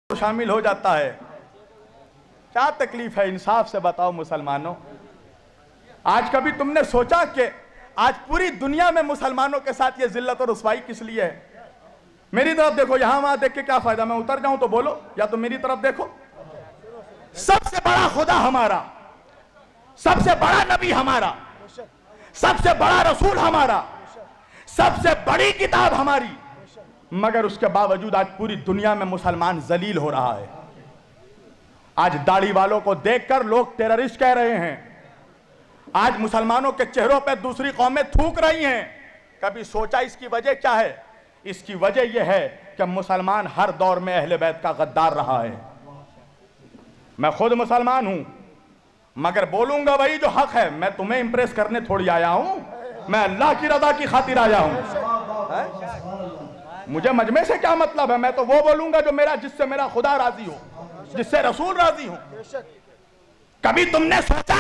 شامل ہو جاتا ہے. کیا تکلیف ہے؟ انصاف سے بتاؤ مسلمانوں. آج کبھی تم نے سوچا کہ آج پوری دنیا میں مسلمانوں کے ساتھ یہ ذلت اور رسوائی کس لیے ہے؟ میری طرف دیکھو، یہاں وہاں دیکھ کے کیا فائدہ؟ میں اتر جاؤں تو بولو، یا تو میری طرف دیکھو. سب سے بڑا خدا ہمارا، سب سے بڑا نبی ہمارا، سب سے بڑا رسول ہمارا، سب سے بڑی کتاب ہماری، مگر اس کے باوجود آج پوری دنیا میں مسلمان ذلیل ہو رہا ہے. آج داڑھی والوں کو دیکھ کر لوگ ٹیررسٹ کہہ رہے ہیں. آج مسلمانوں کے چہروں پہ دوسری قومیں تھوک رہی ہیں. کبھی سوچا اس کی وجہ کیا ہے؟ اس کی وجہ یہ ہے کہ مسلمان ہر دور میں اہل بیت کا غدار رہا ہے. میں خود مسلمان ہوں، مگر بولوں گا وہی جو حق ہے. میں تمہیں امپریس کرنے تھوڑی آیا ہوں، میں اللہ کی رضا کی خاطر آیا ہوں. مجھے مجمع سے کیا مطلب ہے؟ میں تو وہ بولوں گا جو جس سے میرا خدا راضی ہو، جس سے رسول راضی ہو. کبھی تم نے سوچا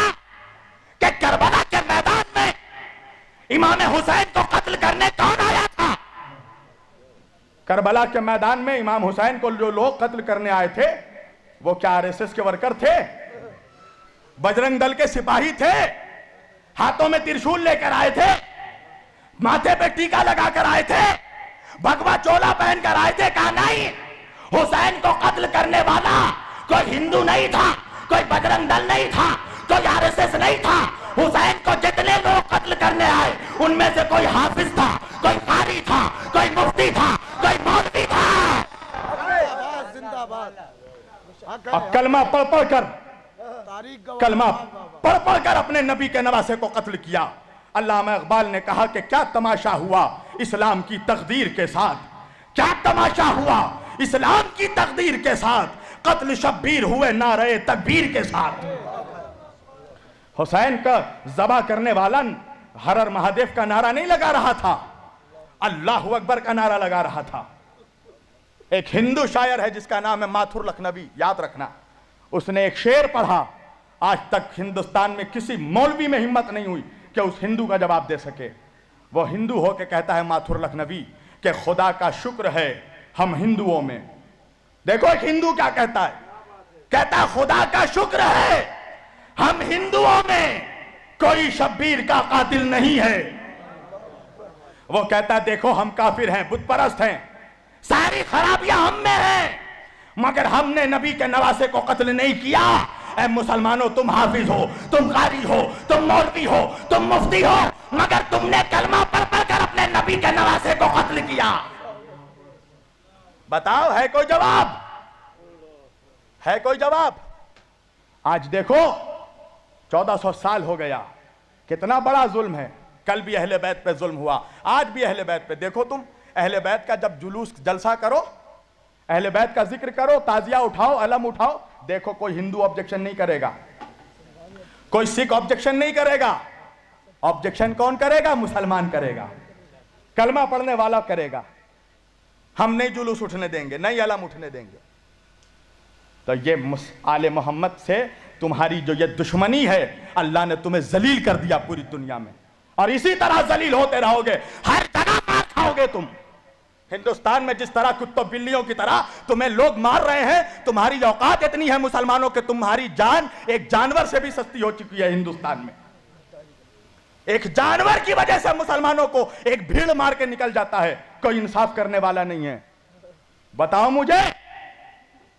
کہ کربلا کے میدان میں امام حسین کو قتل کرنے کون آیا تھا؟ کربلا کے میدان میں امام حسین کو جو لوگ قتل کرنے آئے تھے وہ کیا آر ایس ایس کے ورکر تھے؟ بجرنگ دل کے سپاہی تھے؟ ہاتھوں میں ترشول لے کر آئے تھے؟ ماتھے پہ ٹیکا لگا کر آئے تھے؟ بھگوا چولا پہن کر آئے تھے؟ کہا نہیں، حسین کو قتل کرنے والا کوئی ہندو نہیں تھا، کوئی بجرنگ دل نہیں تھا، کوئی آر ایس ایس نہیں تھا. حسین کو جتنے لوگ قتل کرنے آئے ان میں سے کوئی حافظ تھا، کوئی قاری تھا، کوئی مفتی تھا، کوئی مولوی تھا. اب کلمہ پڑھ پڑھ کر اپنے نبی کے نواسے کو قتل کیا. علامہ اقبال نے کہا کہ کیا تماشا ہوا اسلام کی تقدیر کے ساتھ، کیا تماشا ہوا اسلام کی تقدیر کے ساتھ، قتل شبیر ہوئے نعرہ تکبیر کے ساتھ. حسین کا ذبح کرنے والا ہر ہر مہادیو کا نعرہ نہیں لگا رہا تھا، اللہ اکبر کا نعرہ لگا رہا تھا. ایک ہندو شاعر ہے جس کا نام ہے ماتھر لکھنوی، یاد رکھنا. اس نے ایک شعر پڑھا، آج تک ہندوستان میں کسی مولوی میں ہمت نہیں ہوئی کہ اس ہندو کا جواب دے سکے. وہ ہندو ہو کے کہتا ہے ماتھر لکھنوی کہ خدا کا شکر ہے ہم ہندوؤں میں. دیکھو ایک ہندو کیا کہتا ہے، کہتا ہے خدا کا شکر ہے ہم ہندوؤں میں کوئی شبیر کا قاتل نہیں ہے. وہ کہتا ہے دیکھو ہم کافر ہیں، بت پرست ہیں، ساری خرابیاں ہم میں ہیں، مگر ہم نے نبی کے نواسے کو قتل نہیں کیا. اے مسلمانوں، تم حافظ ہو، تم قاری ہو، تم مولوی ہو، تم مفتی ہو، مگر تم نے کلمہ پڑھ پڑھ کر اپنے نبی کے نواسے کو قتل کیا. بتاؤ، ہے کوئی جواب؟ ہے کوئی جواب؟ آج دیکھو 1400 سال ہو گیا، کتنا بڑا ظلم ہے. کل بھی اہل بیت پہ ظلم ہوا، آج بھی اہل بیت پہ. دیکھو تم اہل بیت کا جب جلوس جلسہ کرو، اہل بیت کا ذکر کرو، تعزیہ اٹھاؤ، علم اٹھاؤ، دیکھو کوئی ہندو آبجیکشن نہیں کرے گا، کوئی سکھ آبجیکشن نہیں کرے گا. آبجیکشن کون کرے گا؟ مسلمان کرے گا، کلمہ پڑھنے والا کرے گا. ہم نہیں جلوس اٹھنے دیں گے، نہیں علم اٹھنے دیں گے. تو یہ آل محمد سے تمہاری جو یہ دشمنی ہے، اللہ نے تمہیں ذلیل کر دیا پوری دنیا میں، اور اسی طرح ذلیل ہوتے رہو گے. ہر جگہ مار کھاؤ گے تم. ہندوستان میں جس طرح کتوں بلیوں کی طرح تمہیں لوگ مار رہے ہیں، تمہاری اوقات اتنی ہے مسلمانوں کہ تمہاری جان ایک جانور سے بھی سستی ہو چکی ہے. ہندوستان میں ایک جانور کی وجہ سے مسلمانوں کو ایک بھیڑ مار کے نکل جاتا ہے، کوئی انصاف کرنے والا نہیں ہے. بتاؤ مجھے،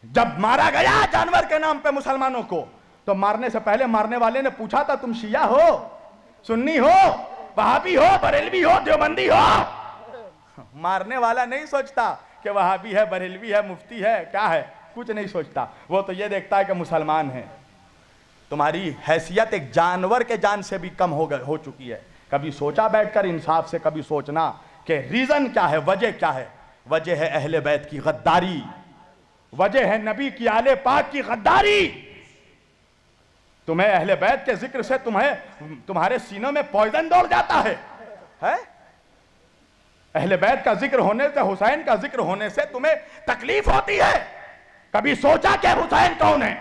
جب مارا گیا جانور کے نام پہ مسلمانوں کو، تو مارنے سے پہلے مارنے والے نے پوچھا تھا تم شیعہ ہو، سنی ہو، وہابی ہو، بریلوی ہو، دیوبندی ہو؟ مارنے والا نہیں سوچتا کہ وہابی ہے، بریلوی ہے، مفتی ہے، کیا ہے، کچھ نہیں سوچتا. وہ تو یہ دیکھتا ہے کہ مسلمان ہے. تمہاری حیثیت ایک جانور کے جان سے بھی کم ہو چکی ہے. کبھی سوچا بیٹھ کر انصاف سے، کبھی سوچنا کہ ریزن کیا ہے، وجہ کیا ہے؟ وجہ ہے اہل بیت کی غداری، وجہ ہے نبی کی آل پاک کی غداری. تمہیں اہل بیت کے ذکر سے تمہارے سینوں میں پوائزن دوڑ جاتا ہے. اہل بیت کا ذکر ہونے سے، حسین کا ذکر ہونے سے تمہیں تکلیف ہوتی ہے. کبھی سوچا کہ حسین کون ہے؟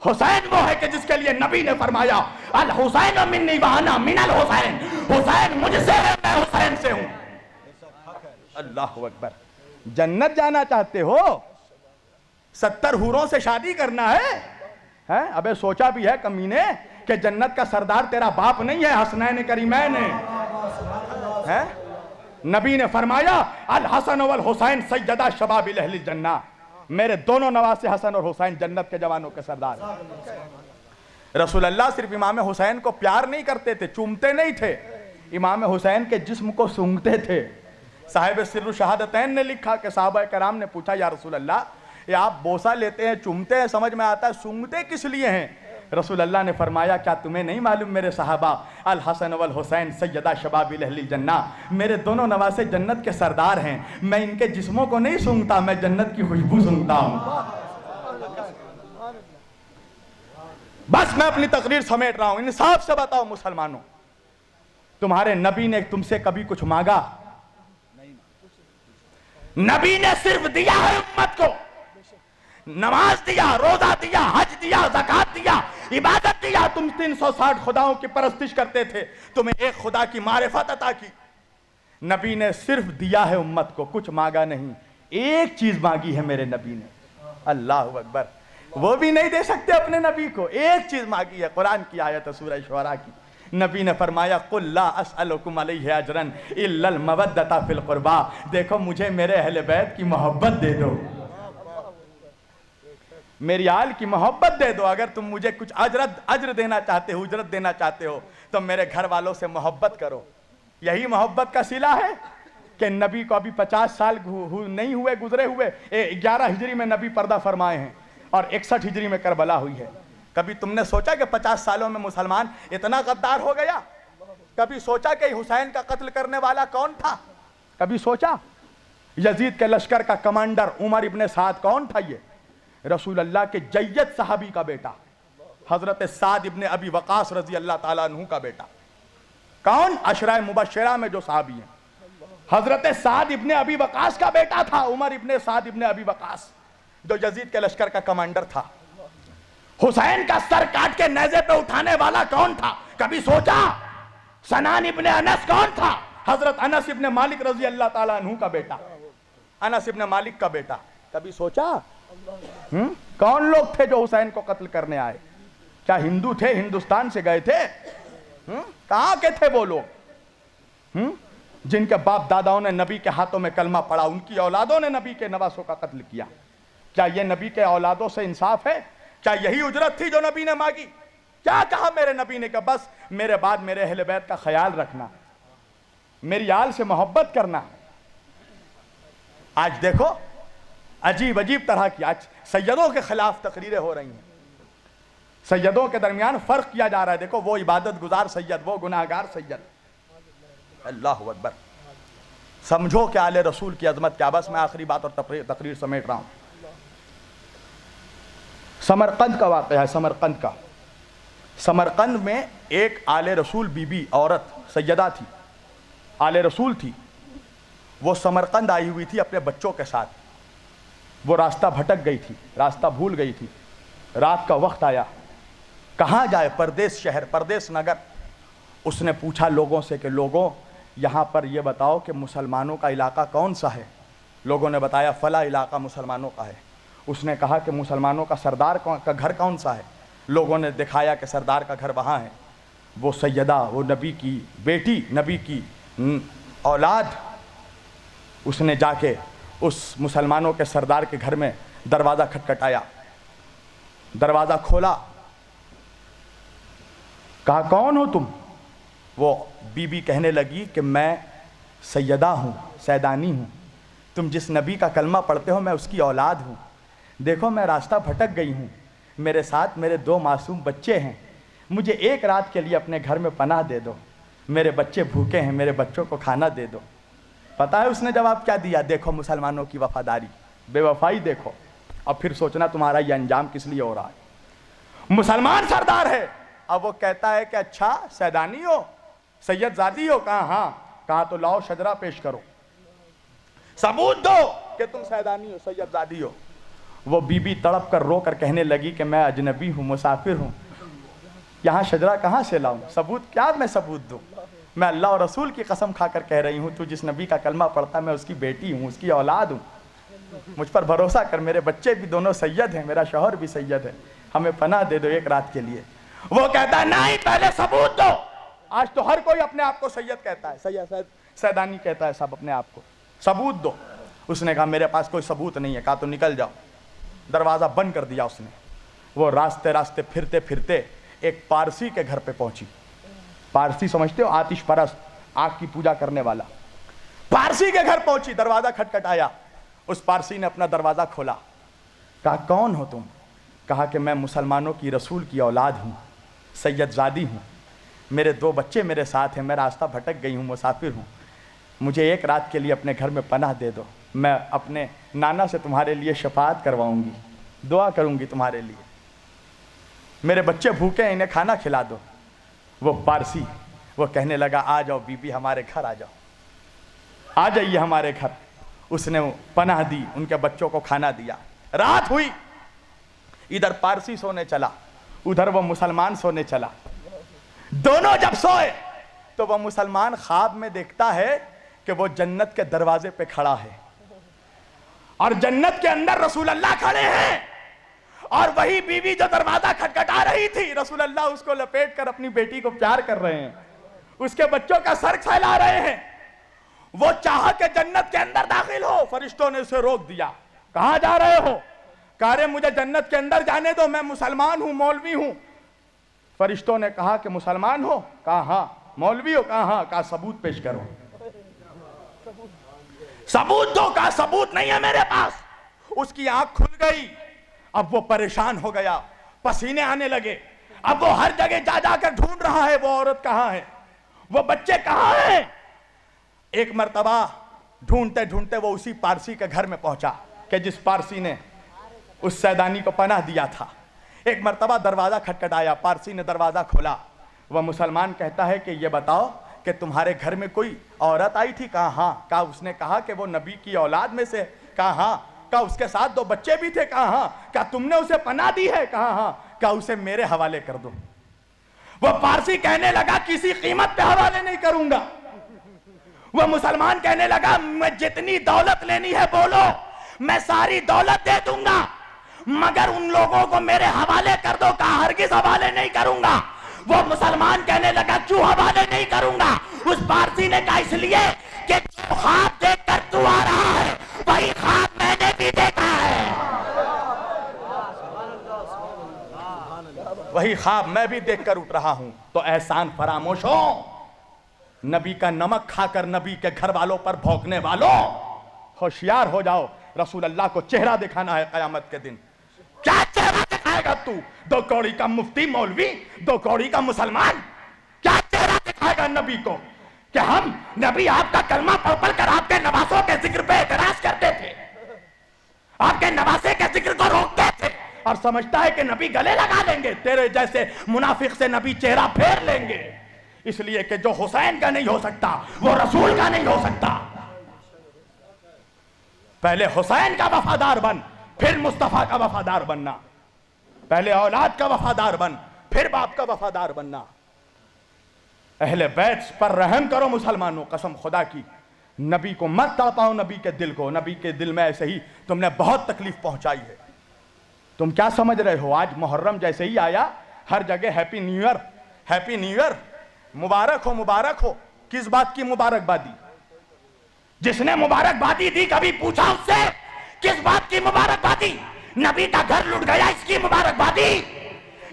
حسین وہ ہے کہ جس کے لیے نبی نے فرمایا الحسین منی وانا من الحسین، حسین مجھ سے ہے، میں حسین سے ہوں. اللہ اکبر. جنت جانا چاہتے ہو 70 حوروں سے شادی کرنا ہے؟ ابے سوچا بھی ہے کمینے کہ جنت کا سردار تیرا باپ نہیں ہے حسنین کریمین ہے؟ نبی نے فرمایا الحسن والحسین سیدہ شباب اہل الجنہ، میرے دونوں نواسے حسن اور حسین جنت کے جوانوں کے سردار ہیں۔ رسول اللہ صرف امام حسین کو پیار نہیں کرتے تھے، چومتے نہیں تھے، امام حسین کے جسم کو سونگھتے تھے۔ صاحب سر الشہادتین نے لکھا کہ صحابہ کرام نے پوچھا یا رسول اللہ یہ آپ بوسہ لیتے ہیں چومتے ہیں سمجھ میں آتا ہے، سونگھتے کس لیے ہیں؟ رسول اللہ نے فرمایا کیا تمہیں نہیں معلوم میرے صحابہ الحسن والحسین سیدہ شباب اہل الجنہ، میرے دونوں نواسے جنت کے سردار ہیں، میں ان کے جسموں کو نہیں سونگھتا، میں جنت کی خوشبو سونگھتا ہوں۔ بس میں اپنی تقریر سمیٹ رہا ہوں، انصاف سے بتاؤ مسلمانوں، تمہارے نبی نے تم سے کبھی کچھ مانگا؟ نبی نے صرف دیا ہے امت کو، نماز دیا، روزہ دیا، حج دیا، زکوٰۃ دیا، عبادت دیا۔ تم 360 خداؤں کی پرستش کرتے تھے، تمہیں ایک خدا کی معرفت عطا کی۔ نبی نے صرف دیا ہے امت کو، کچھ مانگا نہیں۔ ایک چیز مانگی ہے میرے نبی نے، اللہ اکبر، وہ بھی نہیں دے سکتے اپنے نبی کو، ایک چیز مانگی ہے، قرآن کی آیت ہے سورہ شعراء کی۔ نبی نے فرمایا قُلْ لَا أَسْأَلُكُمْ عَلَيْهِ أَجْرًا إِلَّا الْمَوَدَّةَ فِي الْقُرْبَى، دیکھو مجھے میرے اہل بیت کی محبت دے دو، میری آل کی محبت دے دو۔ اگر تم مجھے کچھ اجر دینا چاہتے ہو، اجرت دینا چاہتے ہو تو میرے گھر والوں سے محبت کرو۔ یہی محبت کا صلہ ہے کہ نبی کو ابھی 50 سال نہیں ہوئے گزرے ہوئے، 11 ہجری میں نبی پردہ فرمائے ہیں اور 61 ہجری میں کربلا ہوئی ہے۔ کبھی تم نے سوچا کہ 50 سالوں میں مسلمان اتنا غدار ہو گیا؟ کبھی سوچا کہ حسین کا قتل کرنے والا کون تھا؟ کبھی سوچا؟ یزید کے لشکر کا کمانڈر عمر ابن سعد کون تھا؟ یہ رسول اللہ کے جید صحابی کا بیٹا، حضرت سعد ابن ابی وقاص رضی اللہ تعالیٰ عنہ کا بیٹا۔ کون؟ عشرہ مبشرہ میں جو صحابی ہیں، حضرت سعد ابن ابی وقاص کا بیٹا تھا عمر ابن سعد ابن ابی وقاص، جو یزید کے لشکر کا کمانڈر تھا۔ حسین کا سر کاٹ کے نیزے پہ اٹھانے والا کون تھا؟ کبھی سوچا؟ سنان ابن انس کون تھا؟ حضرت انس ابن مالک رضی اللہ تعالیٰ عنہ کا بیٹا، انس ابن مالک کا بیٹا۔ کبھی سوچا؟ کون لوگ تھے جو حسین کو قتل کرنے آئے؟ کیا ہندو تھے؟ ہندوستان سے گئے تھے؟ کہاں کے تھے وہ لوگ جن کے باپ داداؤں نے نبی کے ہاتھوں میں کلمہ پڑھا، ان کی اولادوں نے نبی کے نواسوں کا قتل کیا؟ کیا یہ نبی کے اولادوں سے انصاف ہے؟ کیا یہی اجرت تھی جو نبی نے مانگی؟ کیا کہا میرے نبی نے کہ بس میرے بعد میرے اہل بیت کا خیال رکھنا، میری آل سے محبت کرنا۔ آج دیکھو عجیب عجیب طرح کی آج سیدوں کے خلاف تقریریں ہو رہی ہیں، سیدوں کے درمیان فرق کیا جا رہا ہے۔ دیکھو وہ عبادت گزار سید، وہ گناہگار سید۔ اللہ اکبر، سمجھو کہ آل رسول کی عظمت کیا۔ بس میں آخری بات اور تقریر سمیٹ رہا ہوں۔ سمرقند کا واقعہ ہے، سمرقند کا۔ سمرقند میں ایک آل رسول بی بی عورت سیدہ تھی، آل رسول تھی۔ وہ سمرقند آئی ہوئی تھی اپنے بچوں کے ساتھ۔ وہ راستہ بھٹک گئی تھی، راستہ بھول گئی تھی۔ رات کا وقت آیا، کہاں جائے؟ پردیس شہر، پردیس نگر۔ اس نے پوچھا لوگوں سے کہ لوگوں یہاں پر یہ بتاؤ کہ مسلمانوں کا علاقہ کون سا ہے؟ لوگوں نے بتایا فلاں علاقہ مسلمانوں کا ہے۔ اس نے کہا کہ مسلمانوں کا سردار کا گھر کون سا ہے؟ لوگوں نے دکھایا کہ سردار کا گھر وہاں ہے۔ وہ سیدہ، وہ نبی کی بیٹی، نبی کی اولاد، اس نے جا کے اس مسلمانوں کے سردار کے گھر میں دروازہ کھٹکھٹایا، دروازہ کھولا، کہا کون ہو تم؟ وہ بی بی کہنے لگی کہ میں سیدہ ہوں، سیدانی ہوں، تم جس نبی کا کلمہ پڑھتے ہو میں اس کی اولاد ہوں۔ دیکھو میں راستہ بھٹک گئی ہوں، میرے ساتھ میرے 2 معصوم بچے ہیں، مجھے ایک رات کے لیے اپنے گھر میں پناہ دے دو، میرے بچے بھوکے ہیں، میرے بچوں کو کھانا دے دو۔ پتہ ہے اس نے جواب کیا دیا؟ دیکھو مسلمانوں کی وفاداری، بے وفائی دیکھو۔ اب پھر سوچنا تمہارا یہ انجام کس لیے ہو رہا ہے؟ مسلمان سردار ہے، اب وہ کہتا ہے کہ اچھا سیدانی ہو، سید زادی ہو؟ کہا ہاں۔ کہا تو لاؤ شجرہ پیش کرو، ثبوت دو کہ تم سیدانی ہو، سید زادی ہو۔ وہ بی بی تڑپ کر رو کر کہنے لگی کہ میں اجنبی ہوں، مسافر ہوں، یہاں شجرہ کہاں سے لاؤں؟ ثبوت کیا میں ثبوت دوں؟ میں اللہ اور رسول کی قسم کھا کر کہہ رہی ہوں تو جس نبی کا کلمہ پڑھتا میں اس کی بیٹی ہوں، اس کی اولاد ہوں۔ مجھ پر بھروسہ کر، میرے بچے بھی دونوں سید ہیں، میرا شوہر بھی سید ہے، ہمیں پناہ دے دو ایک رات کے لیے۔ وہ کہتا ہے نہیں، پہلے ثبوت دو۔ آج تو ہر کوئی اپنے آپ کو سید کہتا ہے، سید سیدانی کہتا ہے سب اپنے آپ کو، ثبوت دو۔ اس نے کہا میرے پاس کوئی ثبوت نہیں ہے۔ کہا تو نکل جاؤ۔ دروازہ بند کر دیا اس نے۔ وہ راستے راستے پھرتے پھرتے ایک پارسی کے گھر پہ پہنچی۔ پارسی سمجھتے ہو؟ آتش پرست، آگ کی پوجا کرنے والا۔ پارسی کے گھر پہنچی، دروازہ کھٹکھٹایا۔ اس پارسی نے اپنا دروازہ کھولا۔ کہا کون ہو تم؟ کہا کہ میں مسلمانوں کی رسول کی اولاد ہوں، سید زادی ہوں، میرے 2 بچے میرے ساتھ ہیں، میں راستہ بھٹک گئی ہوں، مسافر ہوں، مجھے ایک رات کے لیے اپنے گھر میں پناہ دے دو، میں اپنے نانا سے تمہارے لیے شفاعت کرواؤں گی، دعا کروں گی تمہارے لیے، میرے بچے بھوکے ہیں، انہیں کھانا کھلا دو۔ وہ پارسی وہ کہنے لگا آ جاؤ بی بی، ہمارے گھر آ جاؤ، آ جائیے ہمارے گھر۔ اس نے پناہ دی، ان کے بچوں کو کھانا دیا۔ رات ہوئی، ادھر پارسی سونے چلا، ادھر وہ مسلمان سونے چلا۔ دونوں جب سوئے تو وہ مسلمان خواب میں دیکھتا ہے کہ وہ جنت کے دروازے پہ کھڑا ہے اور جنت کے اندر رسول اللہ کھڑے ہیں، اور وہی بیوی جو دروازہ کھٹکھٹا رہی تھی، رسول اللہ اس کو لپیٹ کر اپنی بیٹی کو پیار کر رہے ہیں، اس کے بچوں کا سر کھلا رہے ہیں۔ وہ چاہا کہ جنت کے اندر داخل ہو، فرشتوں نے اسے روک دیا۔ کہاں جا رہے ہو؟ کہا رہے مجھے جنت کے اندر جانے دو، میں مسلمان ہوں، مولوی ہوں۔ فرشتوں نے کہا کہ مسلمان ہو؟ کہا ہاں۔ مولوی ہو؟ کہا ہاں۔ کہا ثبوت پیش کرو، ثبوت دو۔ کہا ثبوت نہیں ہے میرے پاس۔ اس کی آنکھ کھل گئی، اب وہ پریشان ہو گیا، پسینے آنے لگے، اب وہ ہر جگہ جا جا کر ڈھونڈ رہا ہے وہ عورت کہاں ہے، وہ بچے کہاں ہیں۔ ایک مرتبہ ڈھونڈتے ڈھونڈتے وہ اسی پارسی کے گھر میں پہنچا کہ جس پارسی نے اس سیدانی کو پناہ دیا تھا۔ ایک مرتبہ دروازہ کھٹکھٹایا، پارسی نے دروازہ کھولا۔ وہ مسلمان کہتا ہے کہ یہ بتاؤ کہ تمہارے گھر میں کوئی عورت آئی تھی؟ کہا ہاں۔ کہا اس نے کہا کہ وہ نبی کی اولاد میں سے؟ کہا ہاں۔ کہا اس کے ساتھ 2 بچے بھی تھے؟ کہا ہاں۔ کہا تم نے اسے پناہ دی ہے؟ کہا ہاں۔ کہا اسے میرے حوالے کر دو۔ وہ پارسی کہنے لگا کسی قیمت پہ حوالے نہیں کروں گا۔ وہ مسلمان کہنے لگا میں جتنی دولت لینی ہے بولو، میں ساری دولت دے دوں گا، مگر ان لوگوں کو میرے حوالے کر دو۔ کہا ہرگز حوالے نہیں کروں گا۔ وہ مسلمان کہنے لگا کیوں حوالے نہیں کروں گا؟ اس پارسی نے کہا اس لیے کہ جو خواب دیکھ کر تو آ رہا ہے وہی خواب میں نے بھی دیکھا ہے، وہی خواب میں بھی دیکھ کر اٹھ رہا ہوں۔ تو احسان فراموش ہو، نبی کا نمک کھا کر نبی کے گھر والوں پر بھونکنے والوں، ہوشیار ہو جاؤ۔ رسول اللہ کو چہرہ دکھانا ہے قیامت کے دن۔ کیا چہرہ دکھائے گا تو؟ 2 کوڑی کا مفتی مولوی، 2 کوڑی کا مسلمان، کیا چہرہ دکھائے گا نبی کو کہ ہم نبی آپ کا کلمہ پڑھ پڑھ کر آپ کے نواسوں کے ذکر پہ اعتراض کرتے تھے، آپ کے نواسے کے ذکر کو روکتے تھے، اور سمجھتا ہے کہ نبی گلے لگا لیں گے، تیرے جیسے منافق سے نبی چہرہ پھیر لیں گے، اس لیے کہ جو حسین کا نہیں ہو سکتا وہ رسول کا نہیں ہو سکتا۔ پہلے حسین کا وفادار بن، پھر مصطفیٰ کا وفادار بننا، پہلے اولاد کا وفادار بن، پھر باپ کا وفادار بننا۔ اہل بیت پر رحم کرو مسلمانوں، قسم خدا کی، نبی کو مت تڑپاؤ، نبی کے دل کو، نبی کے دل میں ایسے ہی تم نے بہت تکلیف پہنچائی ہے۔ تم کیا سمجھ رہے ہو؟ آج محرم جیسے ہی آیا ہر جگہ happy new year, happy new year, مبارک ہو مبارک ہو۔ کس بات کی مبارکبادی؟ جس نے مبارکبادی دی کبھی پوچھا اس سے کس بات کی مبارکبادی؟ نبی کا گھر لٹ گیا اس کی مبارکبادی،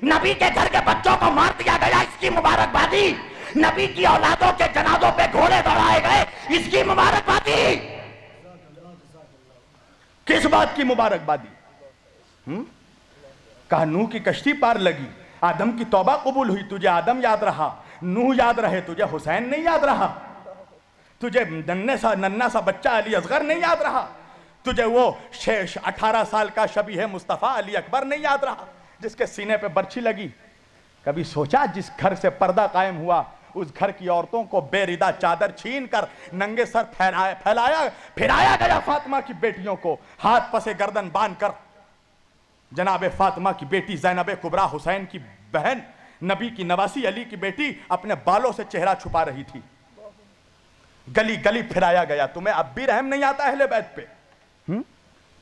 نبی کے گھر کے بچوں کو مار دیا گیا اس کی مبارکبادی، نبی کی اولادوں کے جنازوں پہ گھوڑے دوڑائے گئے اس کی مبارکبادی۔ کس بات کی مبارکبادی؟ کہا نوح کی کشتی پار لگی، آدم کی توبہ قبول ہوئی، تجھے آدم یاد رہا، نوح یاد رہے، تجھے حسین نہیں یاد رہا، تجھے ننھا سا بچہ علی اصغر نہیں یاد رہا، تجھے وہ 18 سال کا شبیہ مصطفیٰ علی اکبر نہیں یاد رہا جس کے سینے پہ برچھی لگی؟ کبھی سوچا جس گھر سے پردہ قائم ہوا اس گھر کی عورتوں کو بے ردہ چادر چھین کر ننگے سر پھرایا گیا، فاطمہ کی بیٹیوں کو ہاتھ پسے گردن باندھ کر، جناب فاطمہ کی بیٹی زینب کبریٰ حسین کی بہن، نبی کی نواسی علی کی بیٹی اپنے بالوں سے چہرہ چھپا رہی تھی، گلی گلی پھرایا گیا۔ تمہیں اب بھی رحم نہیں آتا اہل بیت پہ؟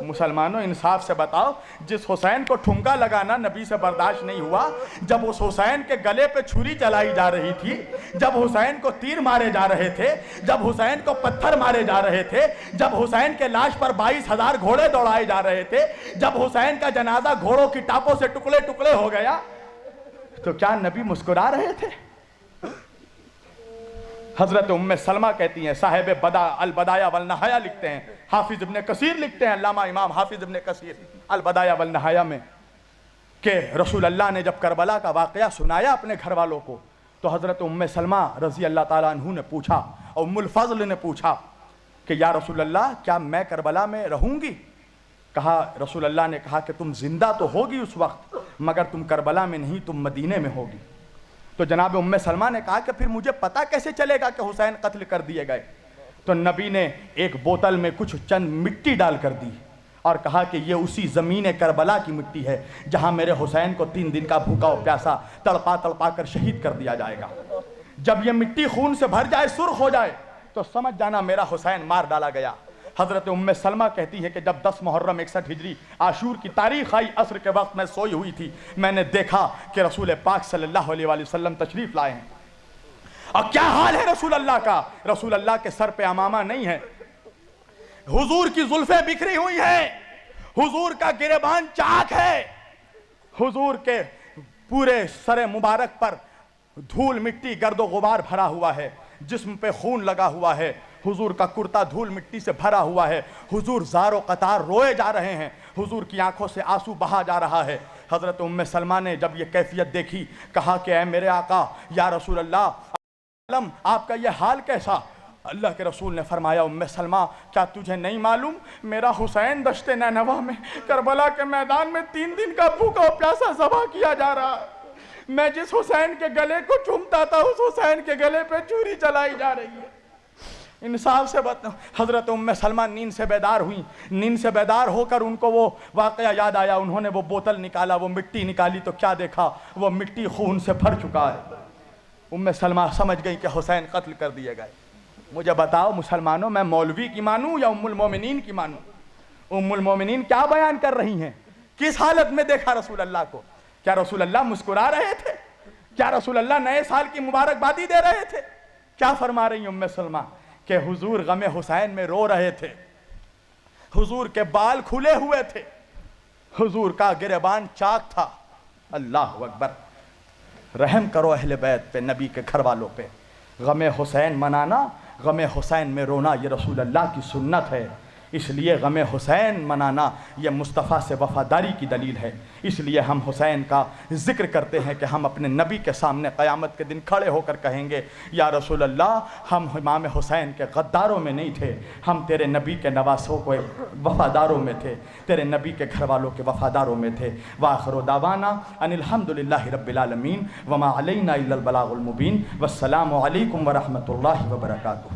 مسلمانوں انصاف سے بتاؤ، جس حسین کو ٹھمکا لگانا نبی سے برداشت نہیں ہوا، جب اس حسین کے گلے پہ چھری چلائی جا رہی تھی، جب حسین کو تیر مارے جا رہے تھے، جب حسین کو پتھر مارے جا رہے تھے، جب حسین کے لاش پر 22,000 گھوڑے دوڑائے جا رہے تھے، جب حسین کا جنازہ گھوڑوں کی ٹاپوں سے ٹکڑے ٹکڑے ہو گیا، تو کیا نبی مسکرا رہے تھے؟ حضرت ام سلمہ کہتی ہیں، صاحب البدایہ والنہایہ لکھتے ہیں، حافظ ابن کثیر لکھتے ہیں، علامہ امام حافظ ابن کثیر البدایہ والنہایہ میں، کہ رسول اللہ نے جب کربلا کا واقعہ سنایا اپنے گھر والوں کو، تو حضرت ام سلمہ رضی اللہ تعالیٰ عنہ نے پوچھا، ام الفضل نے پوچھا کہ یا رسول اللہ کیا میں کربلا میں رہوں گی؟ کہا، رسول اللہ نے کہا کہ تم زندہ تو ہوگی اس وقت، مگر تم کربلا میں نہیں، تم مدینے میں ہوگی۔ تو جناب ام سلمہ نے کہا کہ پھر مجھے پتہ کیسے چلے گا کہ حسین قتل کر دیے گئے؟ تو نبی نے ایک بوتل میں کچھ چند مٹی ڈال کر دی اور کہا کہ یہ اسی زمین کربلا کی مٹی ہے جہاں میرے حسین کو 3 دن کا بھوکا و پیاسا تڑپا تڑپا کر شہید کر دیا جائے گا۔ جب یہ مٹی خون سے بھر جائے، سرخ ہو جائے، تو سمجھ جانا میرا حسین مار ڈالا گیا۔ حضرت ام سلمہ کہتی ہے کہ جب 10 محرم 61 ہجری عاشور کی تاریخ آئی، عصر کے وقت میں سوئی ہوئی تھی، میں نے دیکھا کہ رسول پاک صلی اللہ علیہ وسلم تشریف لائے ہیں۔ اور کیا حال ہے رسول اللہ کا؟ رسول اللہ کے سر پہ امامہ نہیں ہے، حضور کی زلفیں بکھری ہوئی ہیں، حضور کا گریبان چاک ہے، حضور کے پورے سر مبارک پر دھول مٹی گرد و غبار بھرا ہوا ہے، جسم پہ خون لگا ہوا ہے، حضور کا کرتا دھول مٹی سے بھرا ہوا ہے، حضور زار و قطار روئے جا رہے ہیں، حضور کی آنکھوں سے آنسو بہا جا رہا ہے۔ حضرت ام سلمہ نے جب یہ کیفیت دیکھی، کہا کہ اے میرے آقا یا رسول اللہ، آپ کا یہ حال کیسا؟ اللہ کے رسول نے فرمایا، ام سلمہ کیا تجھے نہیں معلوم میرا حسین دشت نینوا میں کربلا کے میدان میں 3 دن کا بھوکا و پیاسا ذبح کیا جا رہا ہے، میں جس حسین کے گلے کو چومتا تھا اس حسین کے گلے پہ چھری چلائی جا رہی ہے۔ انصاف سے بات، حضرت ام سلمہ نیند سے بیدار ہوئیں، نیند سے بیدار ہو کر ان کو وہ واقعہ یاد آیا، انہوں نے وہ بوتل نکالا، وہ مٹی نکالی، تو کیا دیکھا، وہ مٹی خون سے بھر چکا ہے۔ ام سلمہ سمجھ گئی کہ حسین قتل کر دیے گئے۔ مجھے بتاؤ مسلمانوں، میں مولوی کی مانوں یا ام المومنین کی مانوں؟ ام المومنین کیا بیان کر رہی ہیں؟ کس حالت میں دیکھا رسول اللہ کو؟ کیا رسول اللہ مسکرا رہے تھے؟ کیا رسول اللہ نئے سال کی مبارکبادی دے رہے تھے؟ کیا فرما رہی ہیں ام سلمہ؟ کہ حضور غم حسین میں رو رہے تھے، حضور کے بال کھلے ہوئے تھے، حضور کا گریبان چاک تھا۔ اللہ اکبر! رحم کرو اہل بیت پہ، نبی کے گھر والوں پہ۔ غم حسین منانا، غم حسین میں رونا، یہ رسول اللہ کی سنت ہے۔ اس لیے غم حسین منانا یہ مصطفیٰ سے وفاداری کی دلیل ہے۔ اس لیے ہم حسین کا ذکر کرتے ہیں کہ ہم اپنے نبی کے سامنے قیامت کے دن کھڑے ہو کر کہیں گے، یا رسول اللہ ہم امام حسین کے غداروں میں نہیں تھے، ہم تیرے نبی کے نواسوں کو وفاداروں میں تھے، تیرے نبی کے گھر والوں کے وفاداروں میں تھے۔ وآخر دعوانا ان الحمدللہ رب العالمین وما علینا الا البلاغ المبین، والسلام علیکم ورحمۃ اللہ وبرکاتہ۔